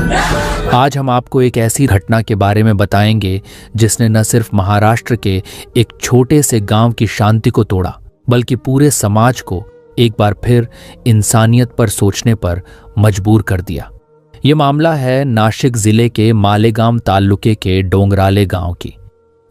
आज हम आपको एक ऐसी घटना के बारे में बताएंगे जिसने न सिर्फ महाराष्ट्र के एक छोटे से गांव की शांति को तोड़ा, बल्कि पूरे समाज को एक बार फिर इंसानियत पर सोचने पर मजबूर कर दिया। ये मामला है नाशिक जिले के मालेगांव तालुके के डोंगराले गांव की।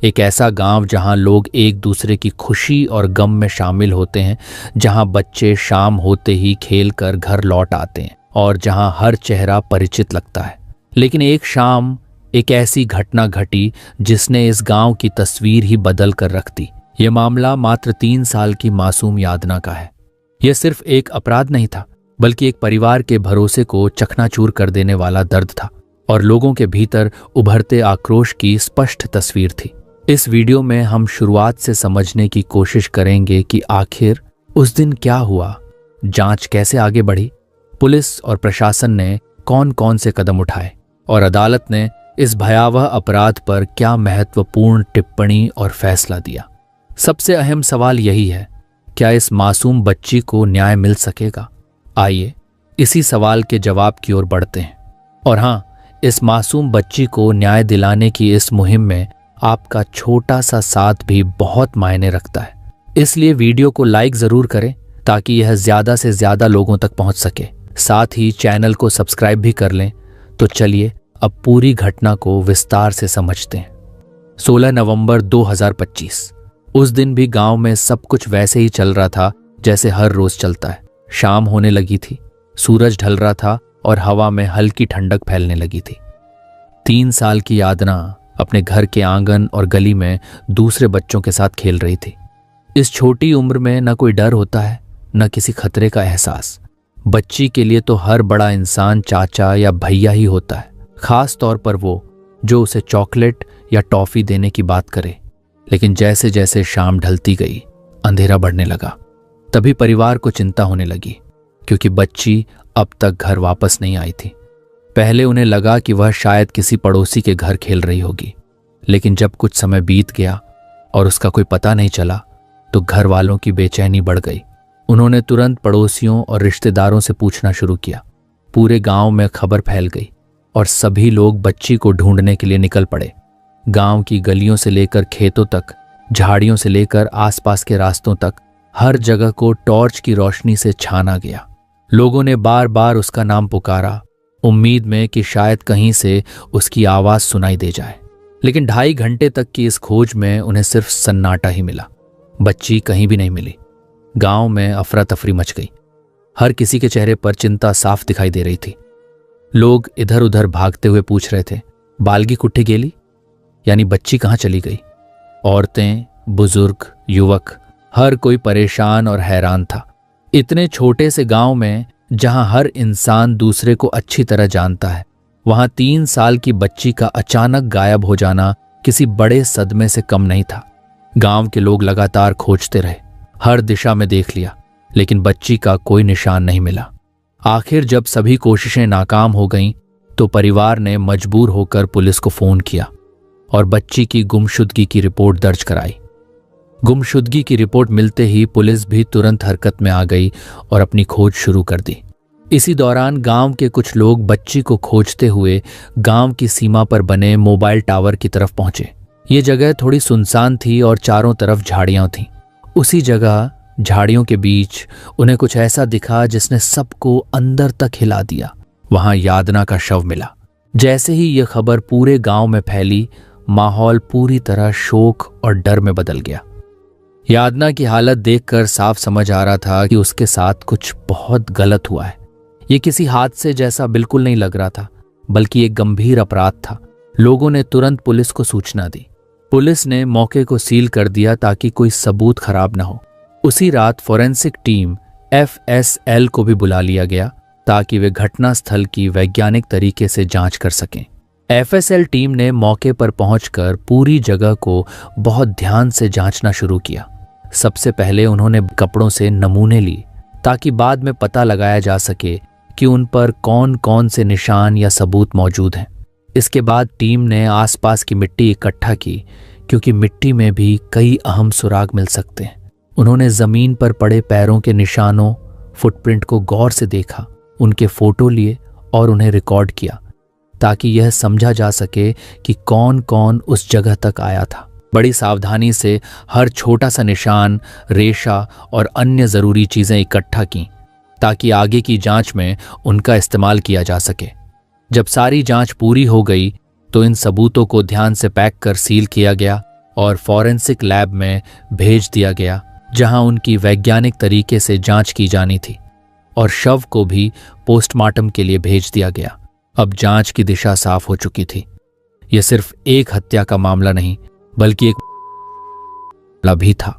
एक ऐसा गांव जहां लोग एक दूसरे की खुशी और गम में शामिल होते हैं, जहां बच्चे शाम होते ही खेलकर घर लौट आते हैं और जहां हर चेहरा परिचित लगता है। लेकिन एक शाम एक ऐसी घटना घटी जिसने इस गांव की तस्वीर ही बदल कर रख दी। यह मामला मात्र 3 साल की मासूम यादना का है। यह सिर्फ एक अपराध नहीं था, बल्कि एक परिवार के भरोसे को चकनाचूर कर देने वाला दर्द था और लोगों के भीतर उभरते आक्रोश की स्पष्ट तस्वीर थी। इस वीडियो में हम शुरुआत से समझने की कोशिश करेंगे कि आखिर उस दिन क्या हुआ, जांच कैसे आगे बढ़ी, पुलिस और प्रशासन ने कौन कौन से कदम उठाए और अदालत ने इस भयावह अपराध पर क्या महत्वपूर्ण टिप्पणी और फैसला दिया। सबसे अहम सवाल यही है, क्या इस मासूम बच्ची को न्याय मिल सकेगा? आइए इसी सवाल के जवाब की ओर बढ़ते हैं। और हाँ, इस मासूम बच्ची को न्याय दिलाने की इस मुहिम में आपका छोटा सा साथ भी बहुत मायने रखता है। इसलिए वीडियो को लाइक जरूर करें ताकि यह ज्यादा से ज्यादा लोगों तक पहुंच सके। साथ ही चैनल को सब्सक्राइब भी कर लें। तो चलिए अब पूरी घटना को विस्तार से समझते हैं। 16 नवंबर 2025। उस दिन भी गांव में सब कुछ वैसे ही चल रहा था जैसे हर रोज चलता है। शाम होने लगी थी, सूरज ढल रहा था और हवा में हल्की ठंडक फैलने लगी थी। 3 साल की यादना अपने घर के आंगन और गली में दूसरे बच्चों के साथ खेल रही थी। इस छोटी उम्र में न कोई डर होता है, न किसी खतरे का एहसास। बच्ची के लिए तो हर बड़ा इंसान चाचा या भैया ही होता है, खास तौर पर वो जो उसे चॉकलेट या टॉफी देने की बात करे। लेकिन जैसे जैसे शाम ढलती गई, अंधेरा बढ़ने लगा। तभी परिवार को चिंता होने लगी, क्योंकि बच्ची अब तक घर वापस नहीं आई थी। पहले उन्हें लगा कि वह शायद किसी पड़ोसी के घर खेल रही होगी, लेकिन जब कुछ समय बीत गया और उसका कोई पता नहीं चला तो घर वालों की बेचैनी बढ़ गई। उन्होंने तुरंत पड़ोसियों और रिश्तेदारों से पूछना शुरू किया। पूरे गांव में खबर फैल गई और सभी लोग बच्ची को ढूंढने के लिए निकल पड़े। गांव की गलियों से लेकर खेतों तक, झाड़ियों से लेकर आसपास के रास्तों तक, हर जगह को टॉर्च की रोशनी से छाना गया। लोगों ने बार बार उसका नाम पुकारा, उम्मीद में कि शायद कहीं से उसकी आवाज सुनाई दे जाए। लेकिन 2.5 घंटे तक की इस खोज में उन्हें सिर्फ सन्नाटा ही मिला। बच्ची कहीं भी नहीं मिली। गांव में अफरा तफरी मच गई। हर किसी के चेहरे पर चिंता साफ दिखाई दे रही थी। लोग इधर उधर भागते हुए पूछ रहे थे, बालगी कुट्ठी गेली, यानी बच्ची कहाँ चली गई। औरतें, बुजुर्ग, युवक, हर कोई परेशान और हैरान था। इतने छोटे से गांव में जहां हर इंसान दूसरे को अच्छी तरह जानता है, वहां 3 साल की बच्ची का अचानक गायब हो जाना किसी बड़े सदमे से कम नहीं था। गांव के लोग लगातार खोजते रहे, हर दिशा में देख लिया, लेकिन बच्ची का कोई निशान नहीं मिला। आखिर जब सभी कोशिशें नाकाम हो गईं, तो परिवार ने मजबूर होकर पुलिस को फोन किया और बच्ची की गुमशुदगी की रिपोर्ट दर्ज कराई। गुमशुदगी की रिपोर्ट मिलते ही पुलिस भी तुरंत हरकत में आ गई और अपनी खोज शुरू कर दी। इसी दौरान गांव के कुछ लोग बच्ची को खोजते हुए गांव की सीमा पर बने मोबाइल टावर की तरफ पहुंचे। ये जगह थोड़ी सुनसान थी और चारों तरफ झाड़ियां थीं। उसी जगह झाड़ियों के बीच उन्हें कुछ ऐसा दिखा जिसने सबको अंदर तक हिला दिया। वहां यादना का शव मिला। जैसे ही यह खबर पूरे गांव में फैली, माहौल पूरी तरह शोक और डर में बदल गया। यादना की हालत देखकर साफ समझ आ रहा था कि उसके साथ कुछ बहुत गलत हुआ है। ये किसी हादसे जैसा बिल्कुल नहीं लग रहा था, बल्कि एक गंभीर अपराध था। लोगों ने तुरंत पुलिस को सूचना दी। पुलिस ने मौके को सील कर दिया ताकि कोई सबूत खराब न हो। उसी रात फोरेंसिक टीम FSL को भी बुला लिया गया ताकि वे घटनास्थल की वैज्ञानिक तरीके से जांच कर सकें। FSL टीम ने मौके पर पहुंचकर पूरी जगह को बहुत ध्यान से जांचना शुरू किया। सबसे पहले उन्होंने कपड़ों से नमूने लिए ताकि बाद में पता लगाया जा सके कि उन पर कौन कौन से निशान या सबूत मौजूद हैं। इसके बाद टीम ने आसपास की मिट्टी इकट्ठा की, क्योंकि मिट्टी में भी कई अहम सुराग मिल सकते हैं। उन्होंने जमीन पर पड़े पैरों के निशानों, फुटप्रिंट को गौर से देखा, उनके फोटो लिए और उन्हें रिकॉर्ड किया। ताकि यह समझा जा सके कि कौन कौन उस जगह तक आया था। बड़ी सावधानी से हर छोटा सा निशान, रेशा और अन्य ज़रूरी चीज़ें इकट्ठा की ताकि आगे की जांच में उनका इस्तेमाल किया जा सके। जब सारी जांच पूरी हो गई तो इन सबूतों को ध्यान से पैक कर सील किया गया और फॉरेंसिक लैब में भेज दिया गया, जहां उनकी वैज्ञानिक तरीके से जांच की जानी थी, और शव को भी पोस्टमार्टम के लिए भेज दिया गया। अब जांच की दिशा साफ हो चुकी थी। यह सिर्फ एक हत्या का मामला नहीं बल्कि एक मामला भी था।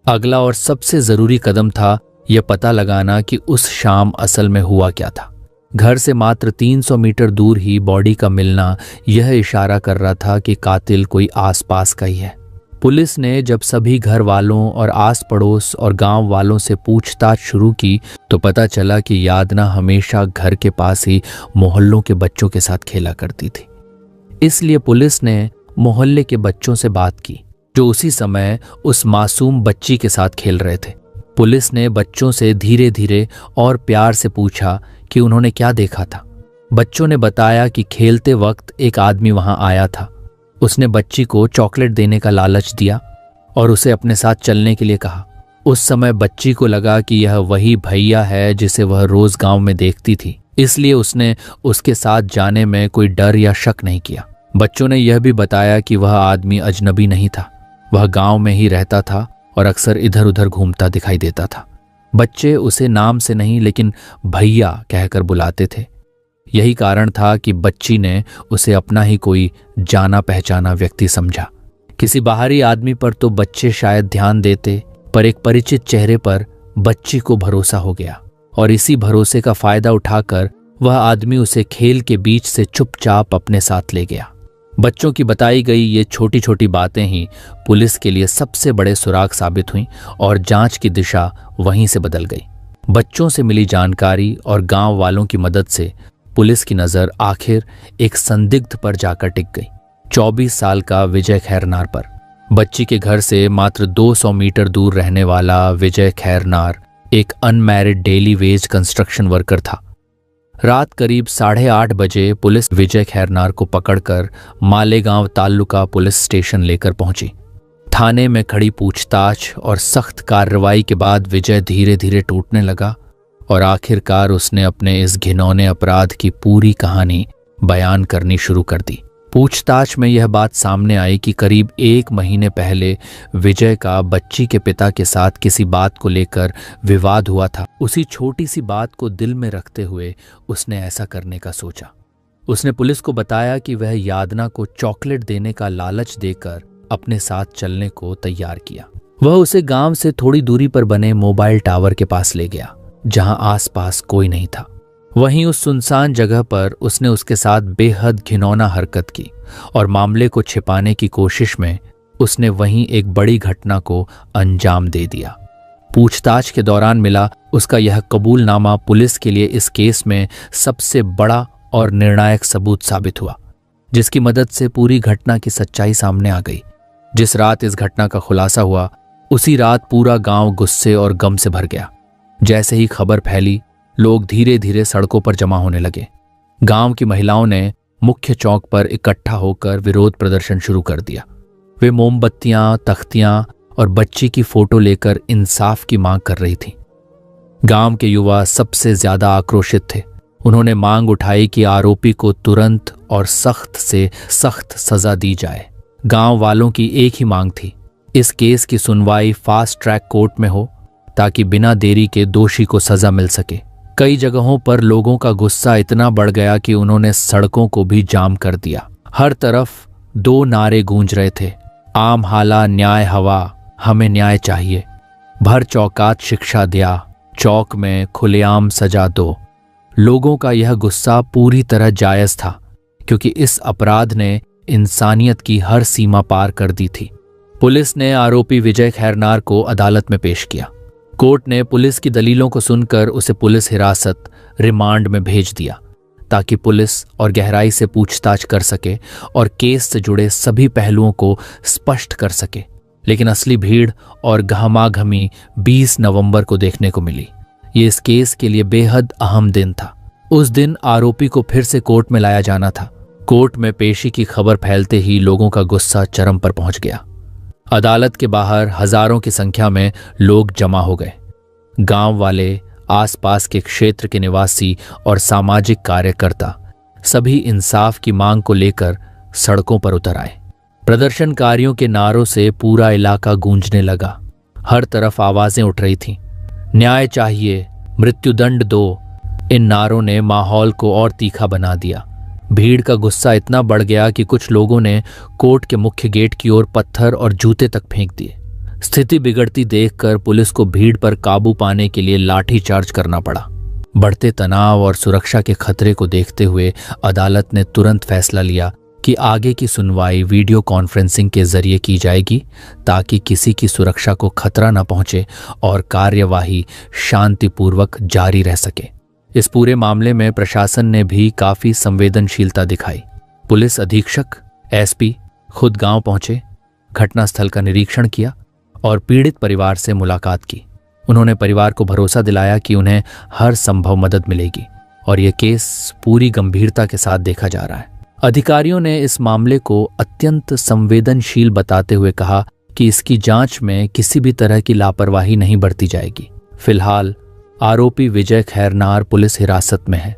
अगला और सबसे जरूरी कदम था यह पता लगाना कि उस शाम असल में हुआ क्या था। घर से मात्र 300 मीटर दूर ही बॉडी का मिलना यह इशारा कर रहा था कि कातिल कोई आसपास का ही है। पुलिस ने जब सभी घर वालों और आस पड़ोस और गांव वालों से पूछताछ शुरू की तो पता चला कि यादना हमेशा घर के पास ही मोहल्लों के बच्चों के साथ खेला करती थी। इसलिए पुलिस ने मोहल्ले के बच्चों से बात की जो उसी समय उस मासूम बच्ची के साथ खेल रहे थे। पुलिस ने बच्चों से धीरे धीरे और प्यार से पूछा कि उन्होंने क्या देखा था। बच्चों ने बताया कि खेलते वक्त एक आदमी वहां आया था। उसने बच्ची को चॉकलेट देने का लालच दिया और उसे अपने साथ चलने के लिए कहा। उस समय बच्ची को लगा कि यह वही भैया है जिसे वह रोज गांव में देखती थी, इसलिए उसने उसके साथ जाने में कोई डर या शक नहीं किया। बच्चों ने यह भी बताया कि वह आदमी अजनबी नहीं था, वह गांव में ही रहता था और अक्सर इधर उधर घूमता दिखाई देता था। बच्चे उसे नाम से नहीं लेकिन भैया कहकर बुलाते थे। यही कारण था कि बच्ची ने उसे अपना ही कोई जाना पहचाना व्यक्ति समझा। किसी बाहरी आदमी पर तो बच्चे शायद ध्यान देते, पर एक परिचित चेहरे पर बच्ची को भरोसा हो गया और इसी भरोसे का फायदा उठाकर वह आदमी उसे खेल के बीच से चुपचाप अपने साथ ले गया। बच्चों की बताई गई ये छोटी छोटी बातें ही पुलिस के लिए सबसे बड़े सुराग साबित हुईं और जांच की दिशा वहीं से बदल गई। बच्चों से मिली जानकारी और गांव वालों की मदद से पुलिस की नजर आखिर एक संदिग्ध पर जाकर टिक गई, 24 साल का विजय खैरनार पर। बच्ची के घर से मात्र 200 मीटर दूर रहने वाला विजय खैरनार एक unmarried daily veg construction worker था। रात करीब 8:30 बजे पुलिस विजय खैरनार को पकड़कर मालेगांव तालुका पुलिस स्टेशन लेकर पहुंची। थाने में खड़ी पूछताछ और सख्त कार्रवाई के बाद विजय धीरे धीरे टूटने लगा और आखिरकार उसने अपने इस घिनौने अपराध की पूरी कहानी बयान करनी शुरू कर दी। पूछताछ में यह बात सामने आई कि करीब 1 महीने पहले विजय का बच्ची के पिता के साथ किसी बात को लेकर विवाद हुआ था। उसी छोटी सी बात को दिल में रखते हुए उसने ऐसा करने का सोचा। उसने पुलिस को बताया कि वह यादना को चॉकलेट देने का लालच देकर अपने साथ चलने को तैयार किया। वह उसे गांव से थोड़ी दूरी पर बने मोबाइल टावर के पास ले गया जहां आसपास कोई नहीं था। वहीं उस सुनसान जगह पर उसने उसके साथ बेहद घिनौना हरकत की और मामले को छिपाने की कोशिश में उसने वहीं एक बड़ी घटना को अंजाम दे दिया। पूछताछ के दौरान मिला उसका यह कबूलनामा पुलिस के लिए इस केस में सबसे बड़ा और निर्णायक सबूत साबित हुआ, जिसकी मदद से पूरी घटना की सच्चाई सामने आ गई। जिस रात इस घटना का खुलासा हुआ उसी रात पूरा गांव गुस्से और गम से भर गया। जैसे ही खबर फैली लोग धीरे धीरे सड़कों पर जमा होने लगे। गांव की महिलाओं ने मुख्य चौक पर इकट्ठा होकर विरोध प्रदर्शन शुरू कर दिया। वे मोमबत्तियां, तख्तियां और बच्ची की फोटो लेकर इंसाफ की मांग कर रही थी। गांव के युवा सबसे ज्यादा आक्रोशित थे। उन्होंने मांग उठाई कि आरोपी को तुरंत और सख्त से सख्त सजा दी जाए। गांव वालों की एक ही मांग थी, इस केस की सुनवाई फास्ट ट्रैक कोर्ट में हो ताकि बिना देरी के दोषी को सजा मिल सके। कई जगहों पर लोगों का गुस्सा इतना बढ़ गया कि उन्होंने सड़कों को भी जाम कर दिया। हर तरफ 2 नारे गूंज रहे थे, आम हाला न्याय हवा, हमें न्याय चाहिए, भर चौकात शिक्षा दिया, चौक में खुलेआम सजा दो। लोगों का यह गुस्सा पूरी तरह जायज था क्योंकि इस अपराध ने इंसानियत की हर सीमा पार कर दी थी। पुलिस ने आरोपी विजय खैरनार को अदालत में पेश किया। कोर्ट ने पुलिस की दलीलों को सुनकर उसे पुलिस हिरासत रिमांड में भेज दिया ताकि पुलिस और गहराई से पूछताछ कर सके और केस से जुड़े सभी पहलुओं को स्पष्ट कर सके। लेकिन असली भीड़ और गहमागहमी 20 नवंबर को देखने को मिली। ये इस केस के लिए बेहद अहम दिन था। उस दिन आरोपी को फिर से कोर्ट में लाया जाना था कोर्ट में पेशी की खबर फैलते ही लोगों का गुस्सा चरम पर पहुंच गया। अदालत के बाहर हजारों की संख्या में लोग जमा हो गए। गांव वाले, आसपास के क्षेत्र के निवासी और सामाजिक कार्यकर्ता सभी इंसाफ की मांग को लेकर सड़कों पर उतर आए। प्रदर्शनकारियों के नारों से पूरा इलाका गूंजने लगा। हर तरफ आवाजें उठ रही थीं। न्याय चाहिए, मृत्युदंड दो। इन नारों ने माहौल को और तीखा बना दिया। भीड़ का गुस्सा इतना बढ़ गया कि कुछ लोगों ने कोर्ट के मुख्य गेट की ओर पत्थर और जूते तक फेंक दिए। स्थिति बिगड़ती देखकर पुलिस को भीड़ पर काबू पाने के लिए लाठी चार्ज करना पड़ा। बढ़ते तनाव और सुरक्षा के खतरे को देखते हुए अदालत ने तुरंत फैसला लिया कि आगे की सुनवाई वीडियो कॉन्फ्रेंसिंग के जरिए की जाएगी, ताकि किसी की सुरक्षा को खतरा न पहुंचे और कार्यवाही शांतिपूर्वक जारी रह सके। इस पूरे मामले में प्रशासन ने भी काफी संवेदनशीलता दिखाई। पुलिस अधीक्षक, एसपी खुद गांव पहुंचे, घटनास्थल का निरीक्षण किया और पीड़ित परिवार से मुलाकात की। उन्होंने परिवार को भरोसा दिलाया कि उन्हें हर संभव मदद मिलेगी और यह केस पूरी गंभीरता के साथ देखा जा रहा है। अधिकारियों ने इस मामले को अत्यंत संवेदनशील बताते हुए कहा कि इसकी जांच में किसी भी तरह की लापरवाही नहीं बरती जाएगी। फिलहाल आरोपी विजय खैरनार पुलिस हिरासत में है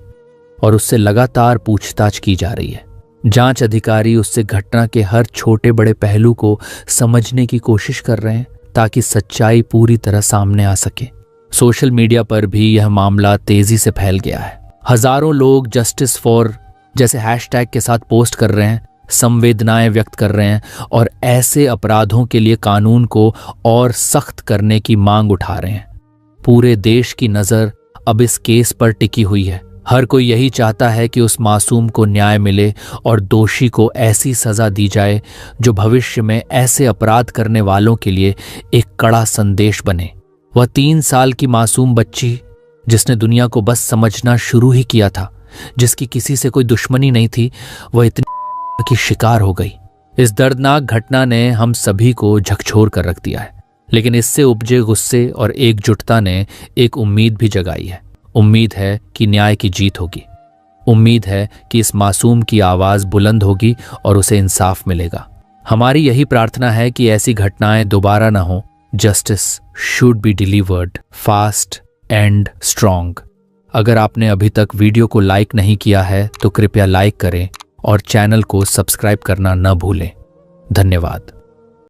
और उससे लगातार पूछताछ की जा रही है। जांच अधिकारी उससे घटना के हर छोटे बड़े पहलू को समझने की कोशिश कर रहे हैं, ताकि सच्चाई पूरी तरह सामने आ सके। सोशल मीडिया पर भी यह मामला तेजी से फैल गया है। हजारों लोग जस्टिस फॉर जैसे हैशटैग के साथ पोस्ट कर रहे हैं, संवेदनाएं व्यक्त कर रहे हैं और ऐसे अपराधों के लिए कानून को और सख्त करने की मांग उठा रहे हैं। पूरे देश की नजर अब इस केस पर टिकी हुई है। हर कोई यही चाहता है कि उस मासूम को न्याय मिले और दोषी को ऐसी सजा दी जाए जो भविष्य में ऐसे अपराध करने वालों के लिए एक कड़ा संदेश बने। वह 3 साल की मासूम बच्ची, जिसने दुनिया को बस समझना शुरू ही किया था, जिसकी किसी से कोई दुश्मनी नहीं थी, वह इतनी की शिकार हो गई। इस दर्दनाक घटना ने हम सभी को झकझोर कर रख दिया है, लेकिन इससे उपजे गुस्से और एकजुटता ने एक उम्मीद भी जगाई है। उम्मीद है कि न्याय की जीत होगी। उम्मीद है कि इस मासूम की आवाज बुलंद होगी और उसे इंसाफ मिलेगा। हमारी यही प्रार्थना है कि ऐसी घटनाएं दोबारा ना हो। Justice should be delivered fast and strong. अगर आपने अभी तक वीडियो को लाइक नहीं किया है तो कृपया लाइक करें और चैनल को सब्सक्राइब करना न भूलें। धन्यवाद।